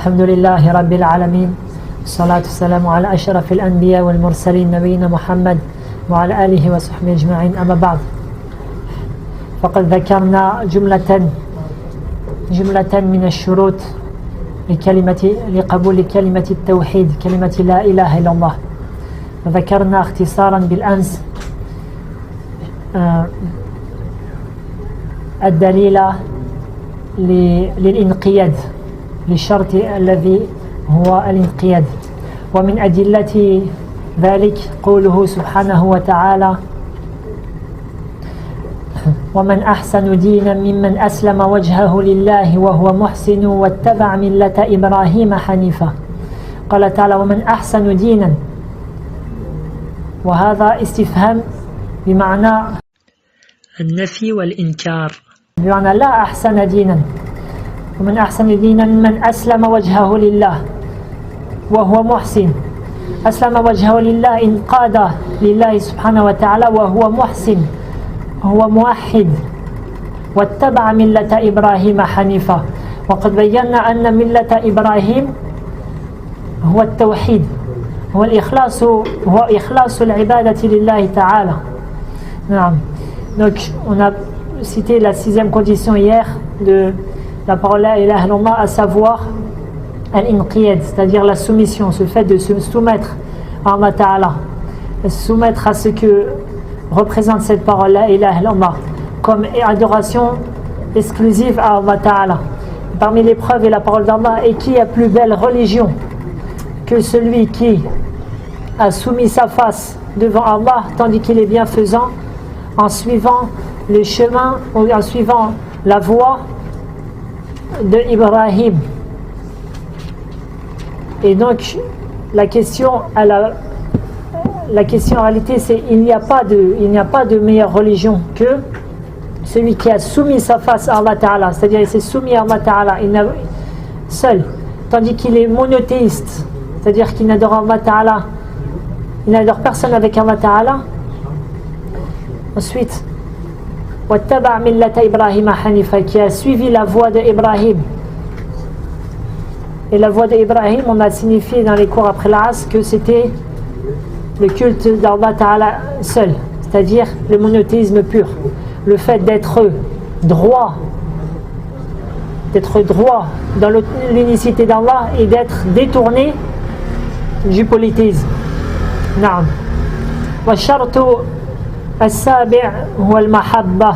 الحمد لله رب العالمين والصلاة والسلام على أشرف الأنبياء والمرسلين نبينا محمد وعلى آله وصحبه أجمعين. أما بعد، فقد ذكرنا جملة من الشروط لقبول كلمة التوحيد، كلمة لا إله إلا الله. وذكرنا اختصارا بالأمس الدليل للإنقياد، للشرط الذي هو الانقياد. ومن أدلة ذلك قوله سبحانه وتعالى: ومن أحسن دينا ممن أسلم وجهه لله وهو محسن واتبع ملة إبراهيم حنيفا. قال تعالى: ومن أحسن دينا، وهذا استفهام بمعنى النفي والإنكار، بمعنى لا أحسن دينا. ومن أحسن دينا من أسلم وجهه لله وهو محسن. أسلم وجهه لله، انقاد لله سبحانه وتعالى وهو محسن، هو موحد. واتبع ملة إبراهيم حنيفا. وقد بينا أن ملة إبراهيم هو التوحيد، هو إخلاص العبادة لله تعالى. نعم. Donc on a cité la 6e condition hier de la parole la ilaha illallah, à savoir al-inqiyad, c'est-à-dire la soumission, ce fait de se soumettre à Allah Ta'ala, se soumettre à ce que représente cette parole la ilaha illallah comme adoration exclusive à Allah Ta'ala. Parmi les preuves et la parole d'Allah, et qui a plus belle religion que celui qui a soumis sa face devant Allah tandis qu'il est bienfaisant, en suivant le chemin ou en suivant la voie de Ibrahim. Et donc la question en réalité, c'est il n'y a pas de meilleure religion que celui qui a soumis sa face à Allah Ta'ala, c'est-à-dire il s'est soumis à Allah Ta'ala seul, tandis qu'il est monothéiste, c'est-à-dire qu'il n'adore Allah Ta'ala, il n'adore personne avec Allah Ta'ala. Ensuite, wattaba' millata Ibrahim hanifa, qui a suivi la voie d'Ibrahim. Et la voie d'Ibrahim, on a signifié dans les cours après l'Asr que c'était le culte d'Allah Ta'ala seul, c'est-à-dire le monothéisme pur, le fait d'être droit dans l'unicité d'Allah et d'être détourné du polythéisme. Naam. Wa shartu السابع هو المحبة،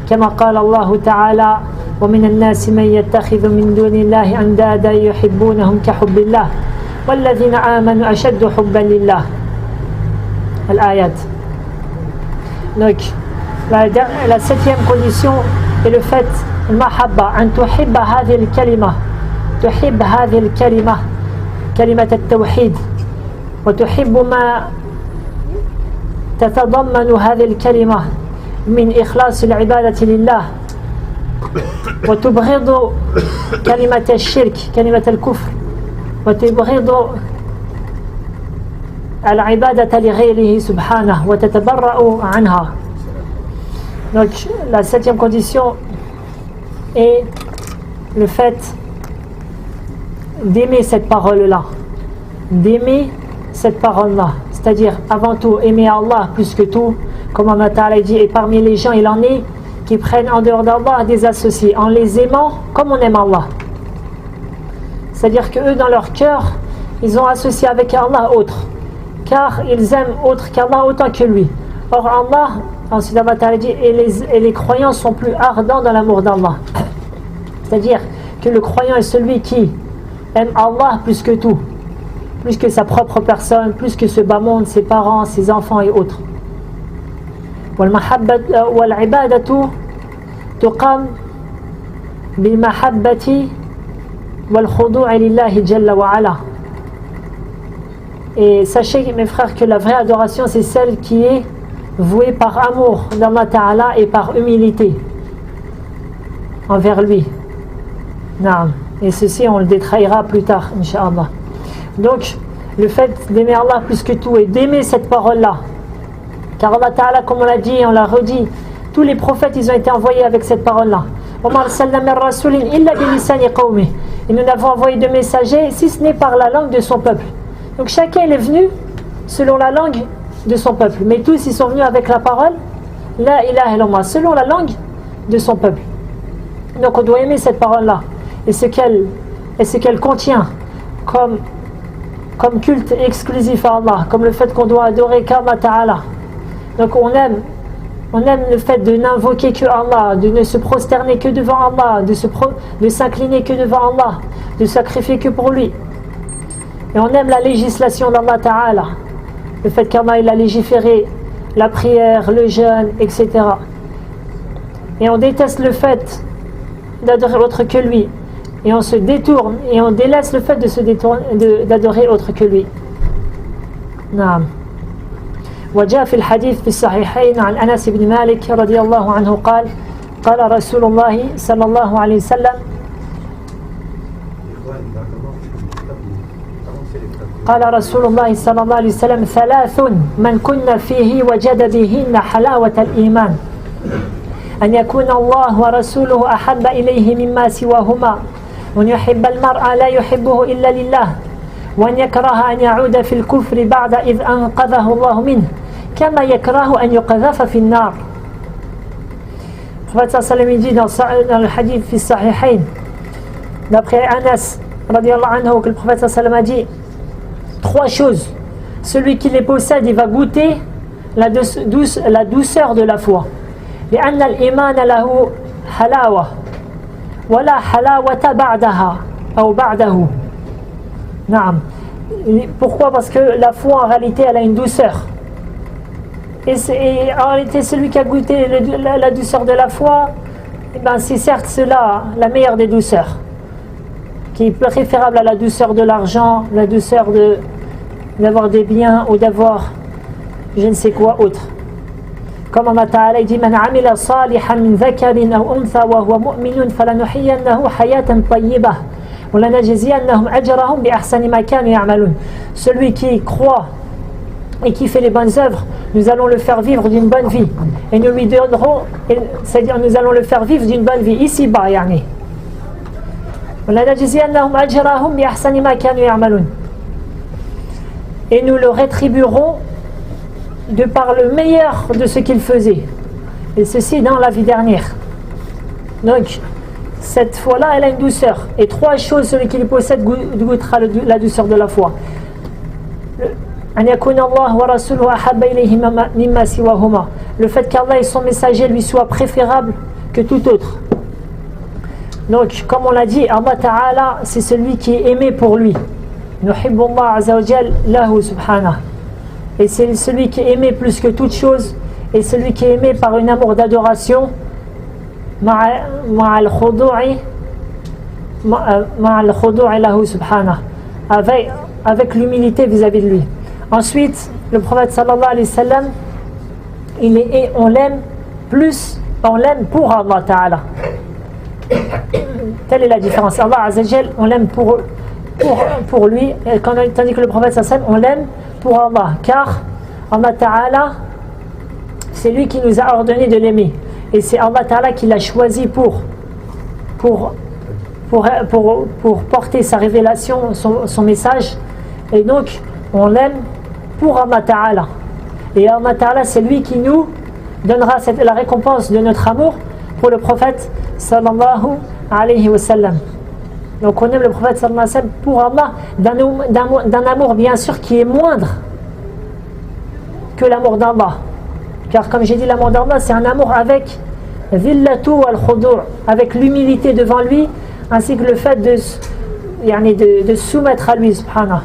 كما قال الله تعالى: ومن الناس من يتخذ من دون الله أندادا يحبونهم كحب الله والذين آمنوا أشد حبا لله. الآيات. Donc la 7e condition est le fait المحبة، أن تحب هذه الكلمة، تحب هذه الكلمة، كلمة التوحيد، وتحب ما تتضمن هذه الكلمة من إخلاص العبادة لله، وتبغض كلمة الشرك، كلمة الكفر، وتبغض العبادة لغيره سبحانه وتتبرأ عنها. Donc la 7e condition est le fait d'aimer cette parole-là, d'aimer cette parole-là, c'est-à-dire avant tout aimer Allah plus que tout, comme Allah Ta'ala dit. Et parmi les gens, il en est qui prennent en dehors d'Allah des associés en les aimant comme on aime Allah, c'est-à-dire que eux dans leur cœur ils ont associé avec Allah autre, car ils aiment autre qu'Allah autant que lui. Or Allah, ensuite Allah Ta'ala dit, et les croyants sont plus ardents dans l'amour d'Allah, c'est-à-dire que le croyant est celui qui aime Allah plus que tout, plus que sa propre personne, plus que ce bas monde, ses parents, ses enfants et autres. والعبادة تقام بالمحبة والخضوع لله جل وعلا. Et sachez mes frères que la vraie adoration c'est celle qui est vouée par amour d'Allah Ta'ala et par humilité envers lui. Naam. Et ceci on le détaillera plus tard, Inch'Allah. Donc le fait d'aimer Allah plus que tout et d'aimer cette parole-là, car Allah Ta'ala, comme on l'a dit et on l'a redit, tous les prophètes ils ont été envoyés avec cette parole-là. Et nous n'avons envoyé de messagers si ce n'est par la langue de son peuple. Donc chacun il est venu selon la langue de son peuple. Mais tous ils sont venus avec la parole La ilaha illallah, selon la langue de son peuple. Donc on doit aimer cette parole-là. Et ce qu'elle contient comme culte exclusif à Allah, comme le fait qu'on doit adorer qu'Allah Ta'ala. Donc on aime le fait de n'invoquer que Allah, de ne se prosterner que devant Allah, de s'incliner que devant Allah, de sacrifier que pour lui. Et on aime la législation d'Allah Ta'ala, le fait qu'Allah il a légiféré la prière, le jeûne, etc. Et on déteste le fait d'adorer autre que lui. Et on se détourne et on délaisse le fait d'adorer autre que lui. نعم. وجاء في الحديث في الصحيحين عن أنس بن مالك رضي الله عنه قال رسول الله صلى الله عليه وسلم قال رسول الله صلى الله عليه وسلم ثلاث من كن فيه وجد بهن حلاوة الإيمان أن يكون الله ورسوله أحب إليه مما سواهما وأن يحب المرء لا يحبه إلا لله وأن يكره أن يعود في الكفر بعد إذ أنقذه الله منه كما يكره أن يقذف في النار. Le prophète sallallahu alayhi wa sallam dit dans le hadith fi sahihayn, d'après Anas radiyallahu anhu, que le prophète sallallahu alayhi wa sallam a dit trois choses. Celui qui les possède, il va goûter la douceur de la foi. لأن الإيمان له حلاوة ولا حلاوة بعدها أو بعده. نعم. Pourquoi? Parce que la foi en réalité elle a une douceur. Et en réalité celui qui a goûté la douceur de la foi, eh ben, c'est certes cela la meilleure des douceurs, qui est préférable à la douceur de l'argent, la douceur d'avoir des biens ou d'avoir je ne sais quoi autre. Comme Allah Ta'ala dit Man amila salihan min dhakarin aw untha wa huwa mu'minun falanuhyiyannahu hayatan tayyibah wa lanajziyannahum ajrahum bi ahsani ma kanu ya'malun. Celui qui croit et qui fait les bonnes œuvres, nous allons le faire vivre d'une bonne vie et nous lui donnerons, c'est-à-dire nous allons le faire vivre d'une bonne vie ici-bas, yani. Wa lanajziyannahum ajrahum bi ahsani ma kanu ya'malun. Et nous le rétribuerons de par le meilleur de ce qu'il faisait, et ceci dans la vie dernière. Donc cette foi-là elle a une douceur, et trois choses celui qui les possède goûtera la douceur de la foi. Le fait qu'Allah et son messager lui soient préférables que tout autre. Donc comme on l'a dit, Allah Ta'ala c'est celui qui est aimé pour lui. Nuhibbu Allah Azza wa Jal lahu subhanahu. Et c'est celui qui est aimé plus que toute chose, et celui qui est aimé par un amour d'adoration, avec l'humilité vis-à-vis de lui. Ensuite, le prophète sallallahu alayhi wa sallam, on l'aime pour Allah Ta'ala. Telle est la différence. Allah Azza wa Jal, on l'aime pour lui, tandis que le prophète sallallahu alayhi wa sallam, on l'aime pour Allah, car Allah Ta'ala c'est lui qui nous a ordonné de l'aimer, et c'est Allah Ta'ala qui l'a choisi pour porter sa révélation, son message, et donc on l'aime pour Allah Ta'ala, et Allah Ta'ala c'est lui qui nous donnera la récompense de notre amour pour le prophète sallallahu alayhi wa sallam. Donc on aime le prophète sallallahu alayhi wa sallam pour Allah d'un amour bien sûr qui est moindre que l'amour d'Allah. Car comme j'ai dit, l'amour d'Allah c'est un amour avec dhillatu wal khudu', avec l'humilité devant lui, ainsi que le fait de soumettre à lui subhanahu.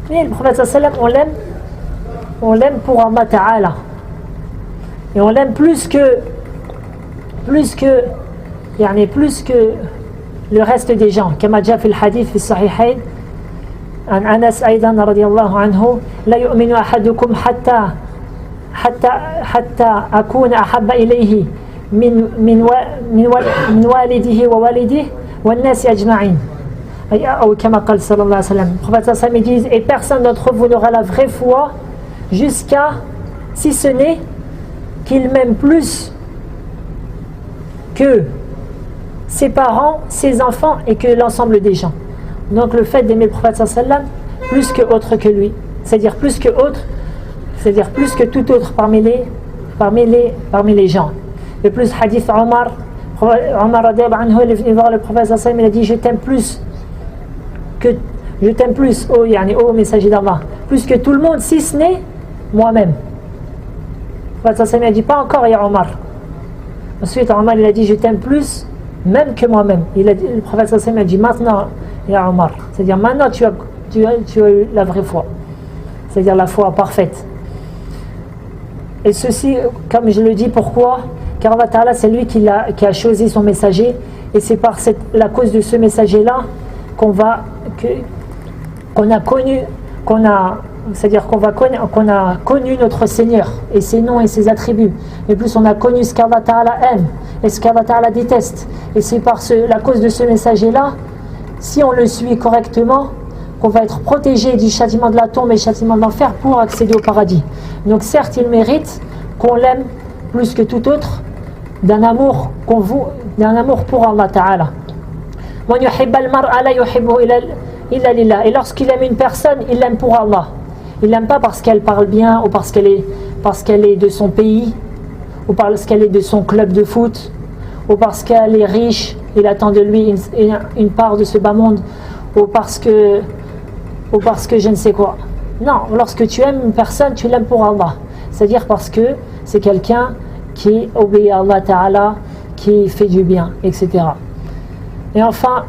Et le prophète sallallahu alayhi wa sallam on l'aime pour Allah Ta'ala. Et on l'aime plus que le reste des gens. كما جاء في الحديث في الصحيحين عن أنس أيضا رضي الله عنه لا يؤمن أحدكم حتى أكون أحب إليه من والده ووالده والناس أجمعين. أو كما قال صلى الله عليه وسلم. Le prophète sallallahu alayhi wa sallam dit et personne d'entre vous n'aura la vraie foi jusqu'à, si ce n'est qu'il m'aime plus que ses parents, ses enfants et que l'ensemble des gens. Donc le fait d'aimer le prophète sallam plus que autre que lui, c'est-à-dire plus que tout autre parmi les gens. Le plus hadith Omar radiyallahu anhu, il est venu voir le prophète sallam, il a dit je t'aime plus, ô messager d'Allah, plus que tout le monde si ce n'est moi-même. Le prophète sallam a dit pas encore ya Omar. Ensuite Omar il a dit je t'aime plus même que moi-même. Le prophète sallam a dit maintenant ya Omar, c'est-à-dire maintenant tu as eu la vraie foi, c'est-à-dire la foi parfaite. Et ceci, comme je le dis, pourquoi? Car Allah Ta'ala, c'est lui qui a choisi son messager, et c'est par la cause de ce messager-là qu'on a connu notre Seigneur et ses noms et ses attributs. Et plus on a connu ce qu'Allah Ta'ala aime et ce qu'Allah Ta'ala déteste. Et c'est par la cause de ce messager-là, si on le suit correctement, qu'on va être protégé du châtiment de la tombe et du châtiment de l'enfer pour accéder au paradis. Donc certes, il mérite qu'on l'aime plus que tout autre, d'un amour pour Allah Ta'ala. Et lorsqu'il aime une personne, il l'aime pour Allah. Il l'aime pas parce qu'elle parle bien, ou parce qu'elle est de son pays, ou parce qu'elle est de son club de foot, ou parce qu'elle est riche, il attend de lui une part de ce bas monde, ou parce que je ne sais quoi. Non, lorsque tu aimes une personne, tu l'aimes pour Allah. C'est-à-dire parce que c'est quelqu'un qui obéit à Allah Ta'ala, qui fait du bien, etc. Et enfin,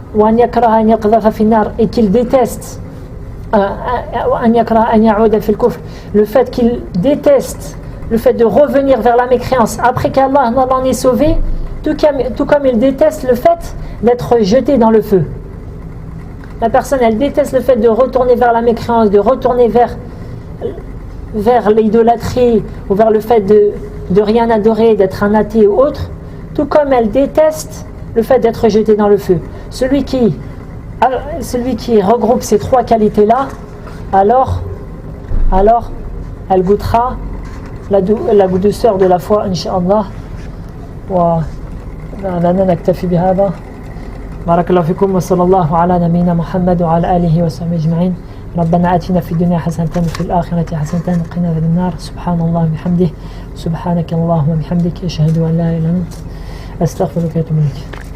et qu'il déteste le fait qu'il déteste le fait de revenir vers la mécréance après qu'Allah l'en ait sauvé, tout comme il déteste le fait d'être jeté dans le feu. La personne, elle déteste le fait de retourner vers la mécréance, de retourner vers l'idolâtrie ou vers le fait de rien adorer, d'être un athée ou autre, tout comme elle déteste le fait d'être jeté dans le feu. Celui qui regroupe ces trois qualités-là, alors elle goûtera la douceur de la foi, Inch'Allah. ولنا نكتفي بهذا. بارك الله فيكم وصلى الله على نبينا محمد وعلى آله وصحبه أجمعين. ربنا آتنا في الدنيا حسنة وفي الآخرة حسنة وقنا عذاب النار. سبحان الله وبحمده سبحانك اللهم وبحمدك أشهد أن لا إله إلا أنت أستغفرك وأتوب إليك.